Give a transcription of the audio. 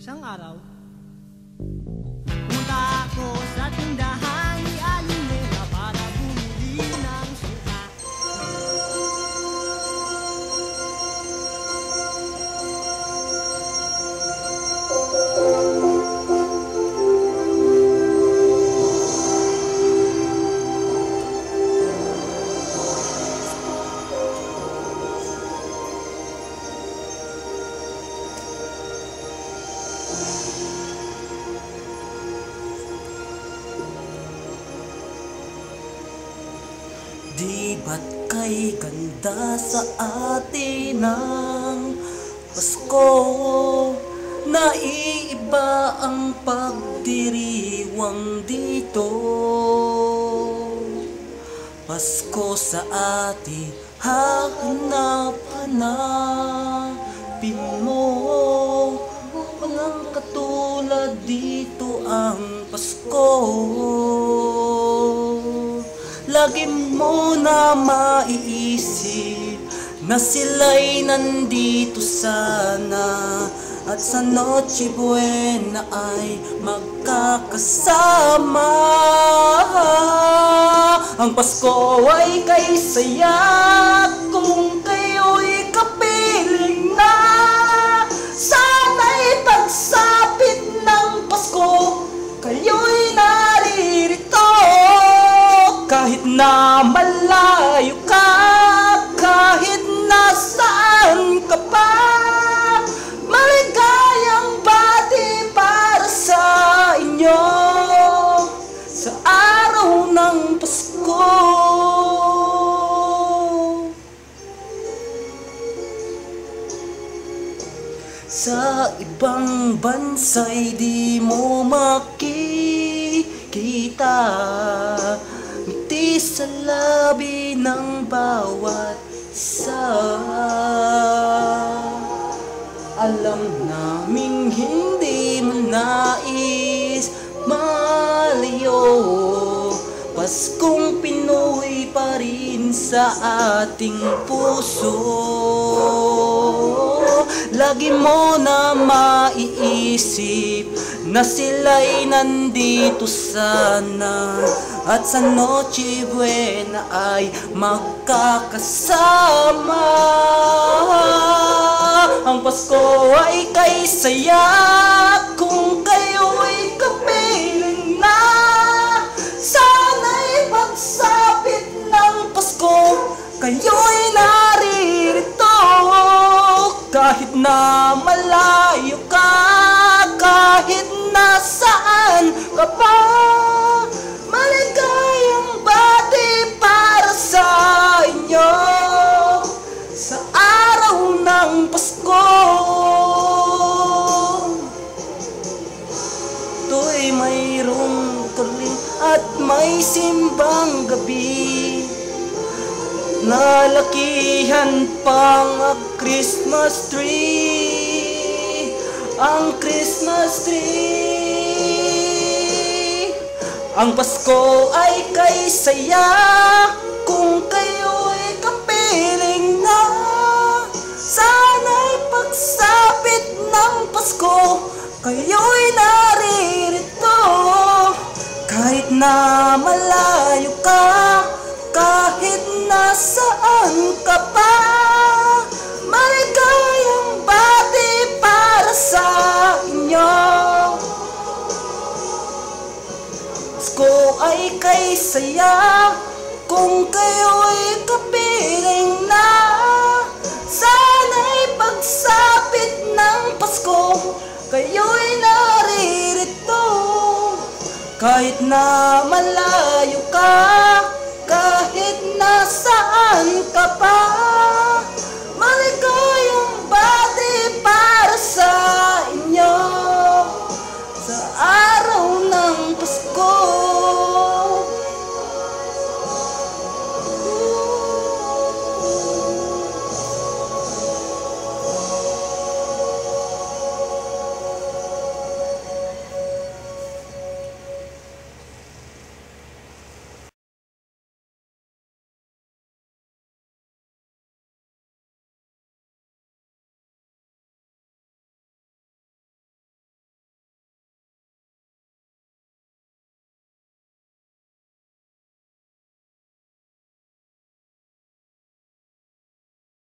Isang araw, pumunta ako sa tindahan ni Aling Nena para bumili ng suka. Di ba't kay ganda sa atin ang Pasko? Naiiba ang pagdiriwang dito. Pasko sa atin, hahanap-hanapin mo. Walang katulad dito ang Pasko. Lagi mo na maiisip na sila'y nandito sana, at sa Noche Buena ay magkakasama. Ang Pasko ay kay saya kung kayo'y kapiling na. Sana'y pagsapit ng Pasko, kayo'y naririto. Kahit na malayo ka, kahit nasaan ka pa, maligayang bati para sa inyo sa araw ng Pasko. Sa ibang bansa'y di mo makikita ngiti sa labi ng bawat isa. Alam naming hindi mo nais malayo, Paskong Pinoy pa rin sa ating puso. Lagi mo na maiisip na sila'y nandito sana, at sa Noche Buena ay magkakasama. Ang Pasko ay kay saya kung kayo'y kapiling na. Sana'y pagsapit ng Pasko, kayo'y naririto. Kahit na malayo ka, kahit nasaan ka pa, maligayang bati para sa inyo sa araw ng Pasko. Ito'y mayroong tuling at may simbang gabi. Nalakihan pang ang Christmas tree, ang Christmas tree. Ang Pasko ay kay saya kung kayo'y kapiling na. Sana'y pagsapit ng Pasko, kayo'y naririto. Kahit na malayo ka, kahit nasaan ka pa, maligayang bati para sa inyo. Pasko ay kay saya kung kayo'y kapiling na. Sana'y pagsapit ng Pasko, kayo'y naririto. Kahit na malayo ka, kahit nasaan ka pa, maligayang